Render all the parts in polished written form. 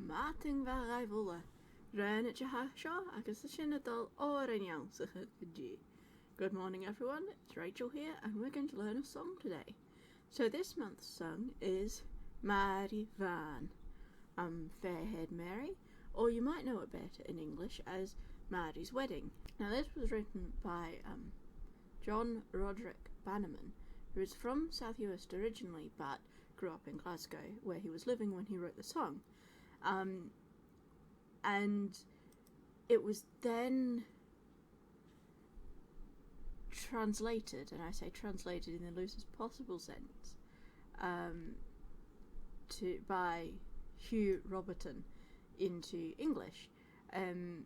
Martin var volle. Rennetje hasha, agus dal òran Ionnsaich gdí. Good morning everyone, it's Rachel here and we're going to learn a song today. So this month's song is Màiri Bhàn, Fairhaired Mary, or you might know it better in English as Màiri's Wedding. Now this was written by John Roderick Bannerman, who is from South Uist originally but grew up in Glasgow where he was living when he wrote the song. And it was then translated, and I say translated in the loosest possible sense, by Hugh Roberton into English, and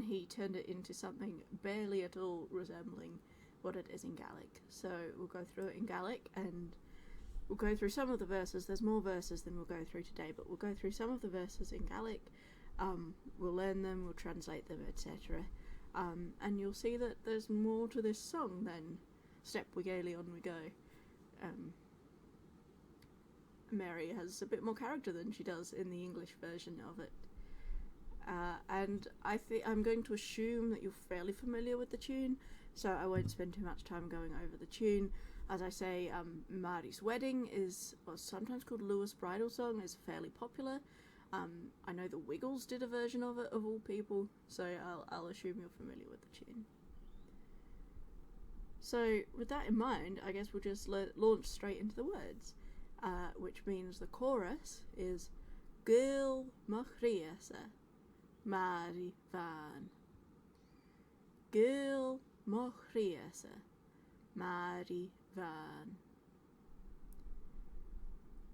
he turned it into something barely at all resembling what it is in Gaelic. So we'll go through it in Gaelic, and we'll go through some of the verses. There's more verses than we'll go through today, but we'll go through some of the verses in Gaelic. We'll learn them, we'll translate them, etc. And you'll see that there's more to this song than step we gaily on we go. Mary has a bit more character than she does in the English version of it. And I'm going to assume that you're fairly familiar with the tune, so I won't spend too much time going over the tune. As I say, Màiri's Wedding is what's sometimes called Lewis' Bridal Song, is fairly popular. I know the Wiggles did a version of it, of all people, so I'll assume you're familiar with the tune. So with that in mind, I guess we'll just launch straight into the words, which means the chorus is Gul Mochriasa Màiri Bhàn. Gul Mochriasa Màiri Bhàn.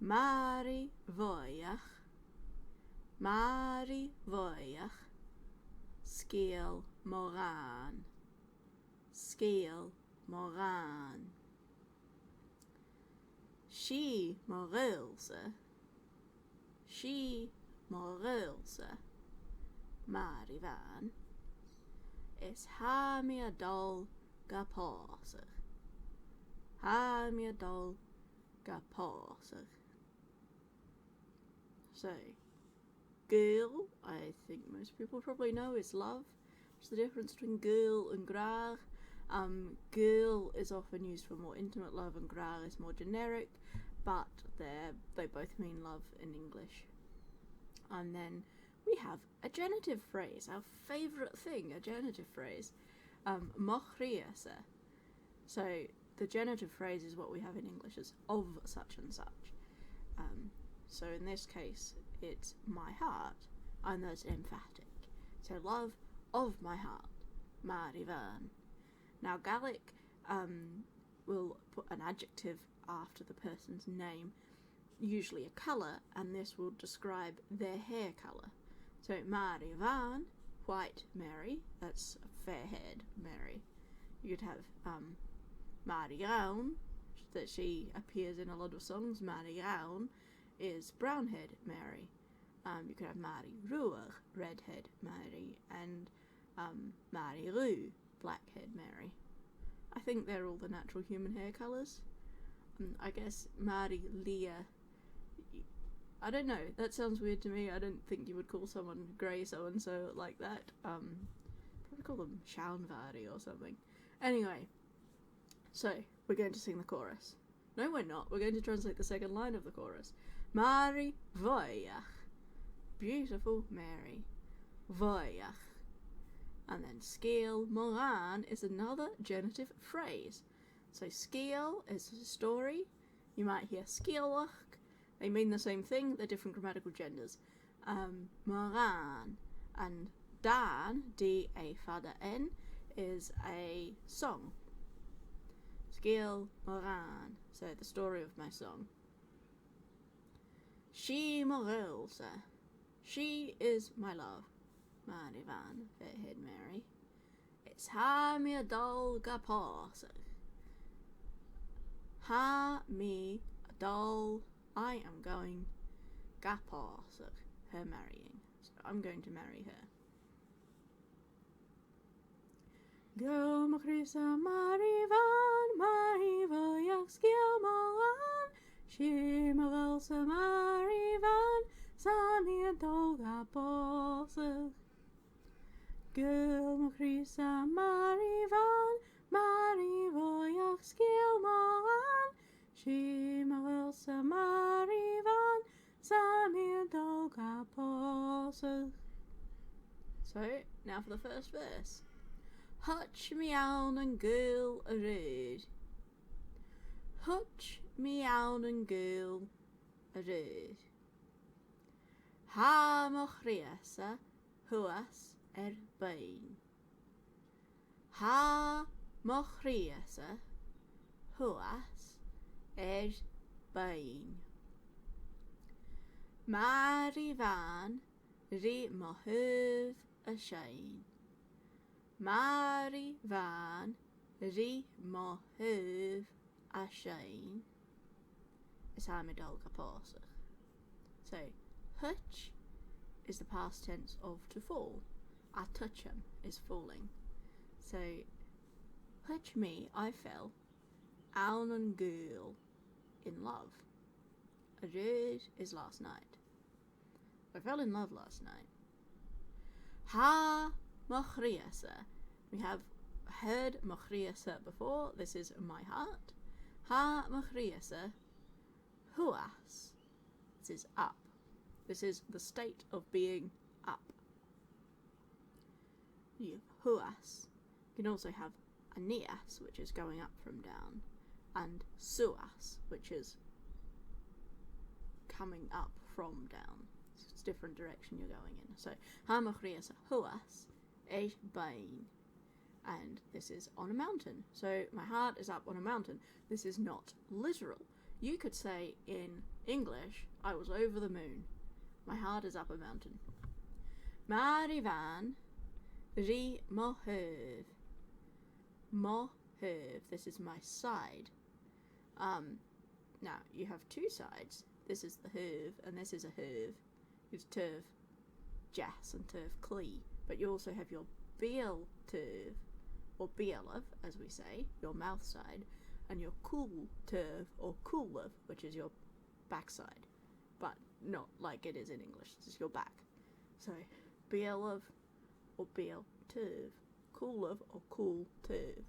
Màiri Bhàn. Scéal òran. Scéal òran. She morilsa. She morilsa. Màiri Bhàn. Is ha mi adol gapásach. Ha mi adol gapásach. So, gul, I think most people probably know, is love. What's the difference between gul and grach? Gul is often used for more intimate love and grach is more generic, but they both mean love in English. And then we have a genitive phrase, our favourite thing, a genitive phrase, mochriasa. So the genitive phrase is what we have in English as of such and such. So in this case, it's my heart, and that's emphatic. So love of my heart, Màiri Bhàn. Now Gaelic will put an adjective after the person's name, usually a colour, and this will describe their hair colour. So Màiri Bhàn, white Mary, that's a fair-haired Mary. You could have Màiri Bhàn, that she appears in a lot of songs. Màiri Bhàn is brown-haired Mary. You could have Màiri Ruach, red-haired Mary, and Màiri Rú, black-haired Mary. I think they're all the natural human hair colours. I guess Màiri Leah, I don't know, that sounds weird to me. I don't think you would call someone grey so-and-so like that. Probably call them Shaunvari or something. Anyway, so we're going to sing the chorus. No, we're not. We're going to translate the second line of the chorus. Màiri Bhàn. Beautiful Mary. Bhàn. And then scéal òran is another genitive phrase. So scéal is a story. You might hear scéalach. They mean the same thing, they're different grammatical genders. Òran and dan, D-A-N, is a song. Scéal òran, so the story of my song. She morilsa. She is my love. Màiri Bhàn, fair-haired Mary. It's ha mi adol gapásach. Ha mi adol, I am going, gapásach, her marrying. So I'm going to marry her. Gul mochriasa Màiri Bhàn, Màiri Bhàn, scéal òran. She morilsa Màiri Bhàn, san posach. Gul mo Christa Màiri Bhàn, Màiri Bhàn scéal móran. She Melissa Màiri Bhàn, Samuel Dolga posach. So, now for the first verse. Hutch me own and girl a raid. Hutch me own and girl a raid. Ha moch riasa huas bain. Ha moch riasa huas bain. Màiri Bhàn ri mo huv a shine. Màiri Bhàn ri mo huv a shine. Is ha me dolga posach. So, hutch is the past tense of to fall. A toucham is falling. So, hutch me, I fell. Aun and girl, in love. A rid is last night. I fell in love last night. Ha moch riasa. We have heard moch riasa before. This is my heart. Ha moch riasa huas. This is up. This is the state of being up. You have huas. You can also have anias, which is going up from down, and suas, which is coming up from down. It's a different direction you're going in. So, ha moch riasa huas bain. And this is on a mountain. So, my heart is up on a mountain. This is not literal. You could say in English, I was over the moon. My heart is up a mountain. Màiri Bhàn ri mo huv. Mo huv. This is my side. Now, you have two sides. This is the huv, and this is a huv. It's turv jas and turv clee. But you also have your beal turv, or bealav, as we say, your mouth side, and your cool turv, or coolav, which is your backside. But not like it is in English, this is your back. So, bealav, or beal turv, coolav, or cool turv,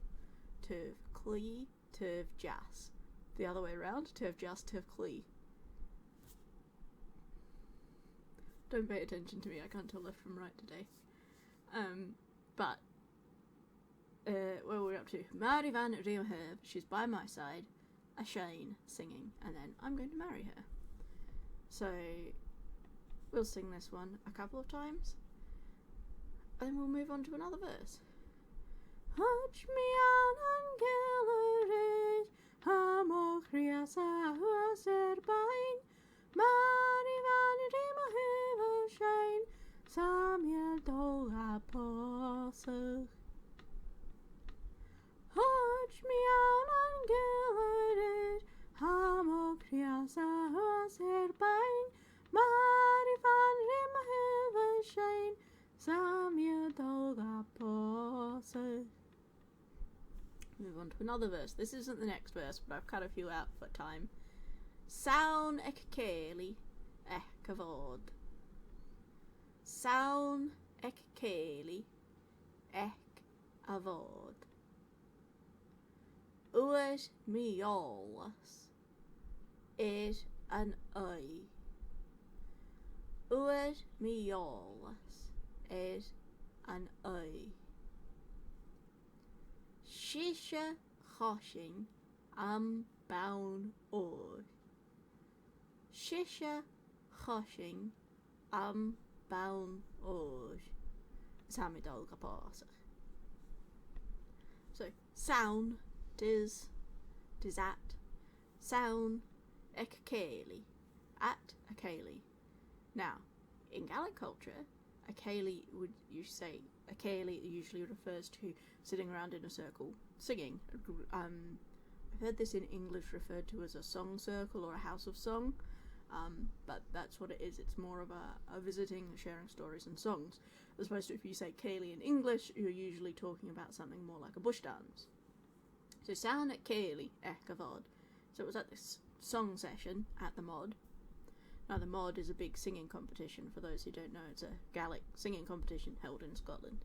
turv clee, turv jas. The other way around, turv jas, turv clee. Don't pay attention to me, I can't tell left from right today. But where were we up to? Màiri Bhàn ri mo huv, she's by my side, a shane, singing, and then I'm going to marry her. So, we'll sing this one a couple of times, and then we'll move on to another verse. Hutch me out and gillerid, ha moch riasa huas bain. Màiri Bhàn ri mo huv a shine, Samuel dolga posach. Hutch me out and gillerid, ha moch riasa huas bain. Màiri Bhàn ri mo huv a shine, Samuel dolga posach. Move on to another verse. This isn't the next verse, but I've cut a few out for time. Saun ec céili kavod. Saun ec céili avod. Ued mi olas an oi. Ued mi olas an oi. Shisha choshing am baun or. Shisha choshing am baun or. Samidol gapasach. So, sound is at. Sound ec céili. At a céili. Now, in Gaelic culture, a céili would you say a céili usually refers to sitting around in a circle singing. I've heard this in English referred to as a song circle or a house of song, but that's what it is. It's more of a visiting, sharing stories and songs, as opposed to if you say céili in English, you're usually talking about something more like a bush dance. So sound at céili kavod. So it was at this song session at the mod. Now, the Mod is a big singing competition. For those who don't know, it's a Gaelic singing competition held in Scotland.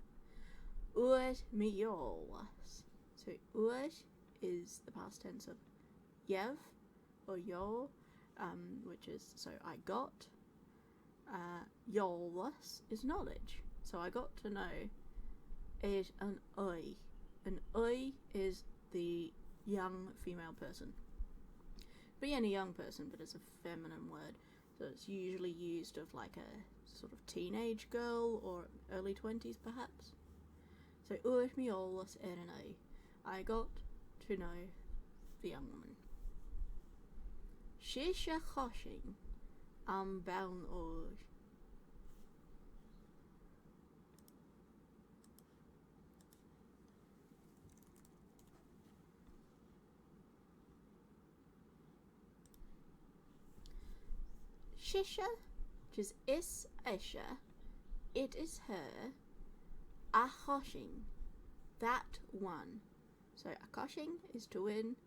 Uait miolas. So, uait is the past tense of yev or yo, which is, so I got. Yolas is knowledge. So I got to know is an oi. An oi is the young female person. Be any young person, but it's a feminine word. So it's usually used of like a sort of teenage girl or early 20s perhaps. So uait miolas an oi. I got to know the young woman. Shisha choshing am baun or. Shisha, which is Isha, it is her. Achoshing, that one. So akoshing is to win,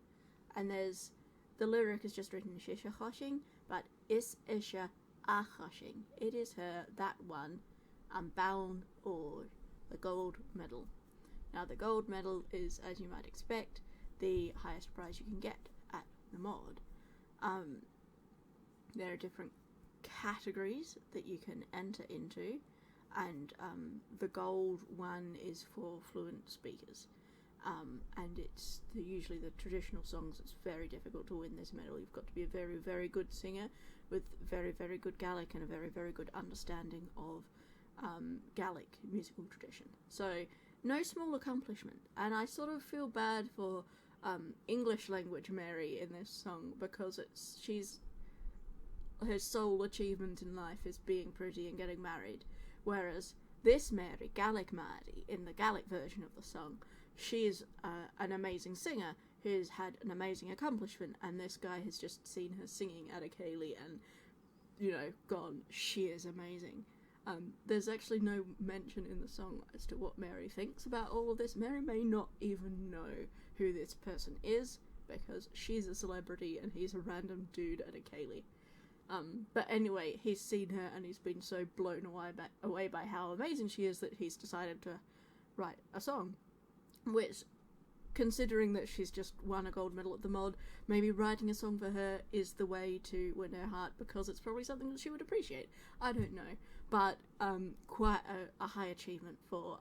and there's the lyric is just written Shisha choshing, but Isha achoshing. It is her, that one, and baun or the gold medal. Now the gold medal is, as you might expect, the highest prize you can get at the Mod. There are different categories that you can enter into, and the gold one is for fluent speakers, and it's usually the traditional songs. It's very difficult to win this medal. You've got to be a very, very good singer with very, very good Gaelic and a very, very good understanding of Gaelic musical tradition. So no small accomplishment, and I sort of feel bad for English language Màiri in this song, because her sole achievement in life is being pretty and getting married, whereas this Màiri, Gaelic Màiri, in the Gaelic version of the song, she is an amazing singer who's had an amazing accomplishment, and this guy has just seen her singing at a ceilidh and, you know, gone, she is amazing. There's actually no mention in the song as to what Màiri thinks about all of this. Màiri may not even know who this person is, because she's a celebrity and he's a random dude at a ceilidh. But anyway, he's seen her and he's been so blown away by how amazing she is that he's decided to write a song, which, considering that she's just won a gold medal at the Mod, maybe writing a song for her is the way to win her heart, because it's probably something that she would appreciate. I don't know, but quite a high achievement for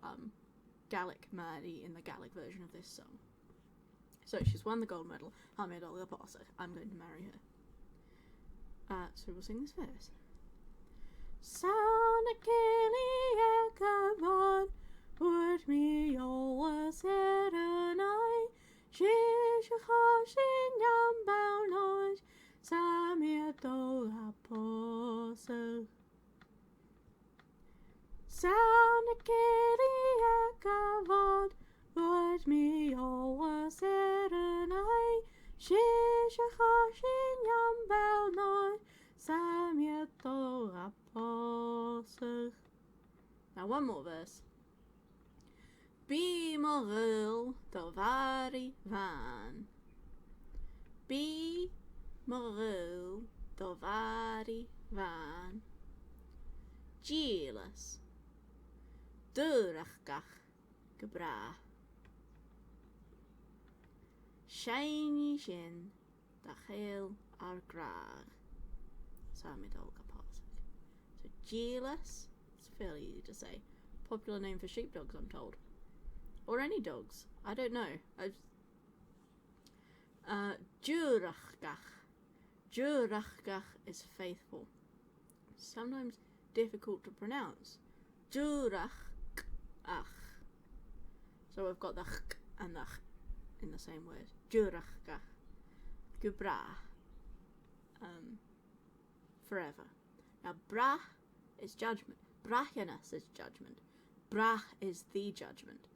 Gaelic Màiri in the Gaelic version of this song. So she's won the gold medal. I'm going to marry her. So we'll sing this verse. Sound a ceilidh echoed, would me always said an eye, she's a choshing am baun Samir do apostle. Sound a ceilidh echoed, would me always said an eye, she's a choshing am baun Samir do apostle. Now one more verse. Be Màiri Bhàn. Be Màiri Bhàn. Dílas. Dúrachgach gebrach. Shiny shin da chael ar grach. Samid Olga Parsik. So Dílas, it's fairly easy to say. Popular name for sheepdogs, I'm told. Or any dogs. I don't know. Dúrachgach. Dúrachgach is faithful. Sometimes difficult to pronounce. Dúrachgach. So we've got the ch and the ch in the same word. Dúrachgach. Gebrach. Forever. Now brach is judgment. Brachanus is judgment. Brach is the judgment.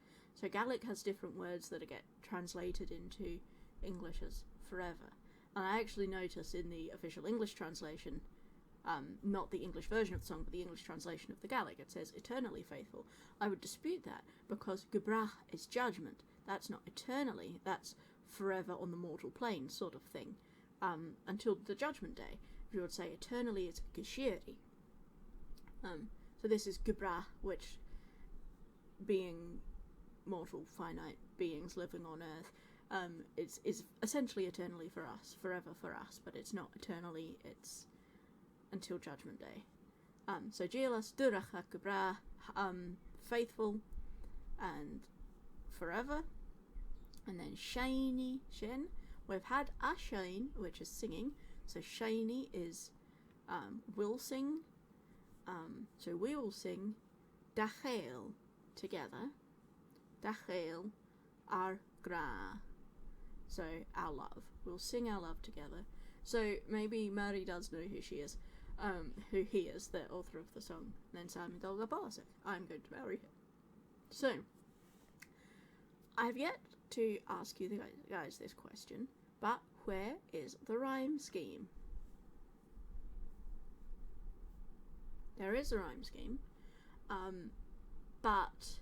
So Gaelic has different words that get translated into English as forever. And I actually notice in the official English translation, not the English version of the song, but the English translation of the Gaelic, it says eternally faithful. I would dispute that, because gebrach is judgment. That's not eternally, that's forever on the mortal plane sort of thing, until the judgment day. we would say eternally, it's geshiri. So this is gebra, which, being mortal, finite beings living on Earth, is essentially eternally for us, forever for us, but it's not eternally, it's until Judgment Day. So Gilas Duracha Gebra, faithful and forever. And then Shani, Shin. We've had Ashain, which is singing. So Shani is will sing. So we will sing Dachel together. Dachel our gra. So our love. We'll sing our love together. So maybe Màiri does know who she is. Who he is, the author of the song. And then Sami Dolga Barsik. I'm going to marry him. So, I have yet to ask you guys this question, but where is the rhyme scheme? There is a rhyme scheme, but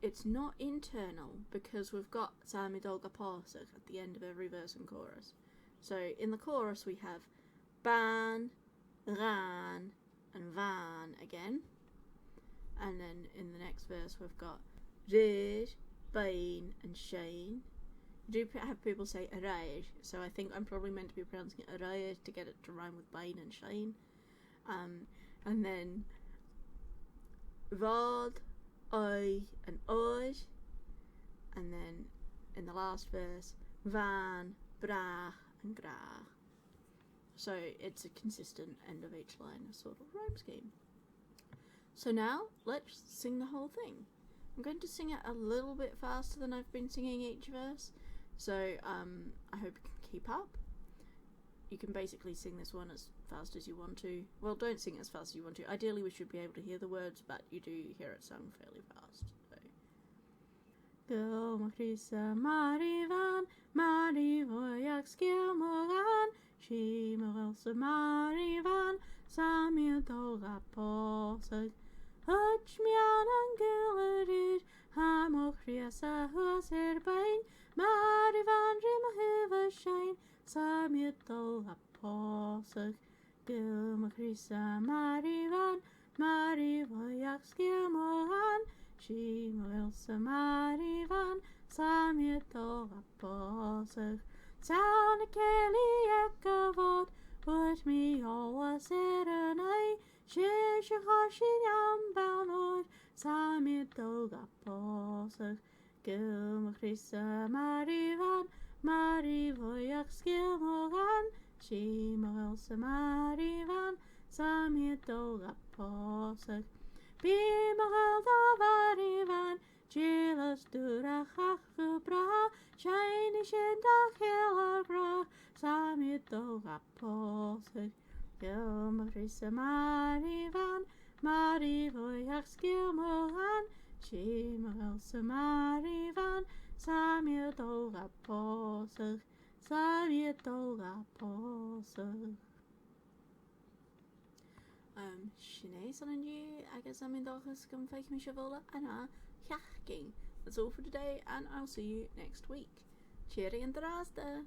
it's not internal because we've got Sami Dolga Barsik at the end of every verse and chorus. So in the chorus we have Ban, Ran, and Van again. And then in the next verse we've got Rid, Bain, and Shane. You do have people say Araj, so I think I'm probably meant to be pronouncing it Araj to get it to rhyme with Bain and Shane. And then Vod, Oi, and Oj. And then in the last verse, Van, Brach, and Grach. So it's a consistent end of each line, a sort of rhyme scheme. So now, let's sing the whole thing. I'm going to sing it a little bit faster than I've been singing each verse, so I hope you can keep up. You can basically sing this one as fast as you want to. Well, don't sing as fast as you want to. Ideally, we should be able to hear the words, but you do hear it sung fairly fast. So. Màiri Bhàn, Màiri Bhàn, Skilmogan, She Morelse Màiri Bhàn, Samuel Dolga Barsik, Hutch Mian and Gillerid, Hamochriasa Huaser Bain, Màiri Bhàn, Rimahuva Shane, Samuel Dolga Barsik, Gilmachrisa Màiri Bhàn, Màiri Bhàn, Skilmogan, She Morelse Màiri Bhàn, Samuel Dolga Barsik, Sound a Kelly Ekavod, Would me always sit an eye, Shish a Hoshin Yam Balnod, Samuel Dolga Barsik, Gilmachrisa Màiri Bhàn, Màiri Bhàn, Skilmogan, She Morelse Màiri Bhàn, Samuel Dolga Barsik, Be Morel Màiri Bhàn, Gilas Durachach Gebra, Shiny Shindach Hillagra, Samuel Dolga Barsik, Gilmachrisa Màiri Bhàn, Màiri Bhàn, Skilmogan, She Morelse Màiri Bhàn, Samuel Dolga Barsik, Samuel Dolga Barsik. Sinead and you, I guess I'm in Dochas come fake me Shavola and Yachking. That's all for today, and I'll see you next week. Cheery and Drasta!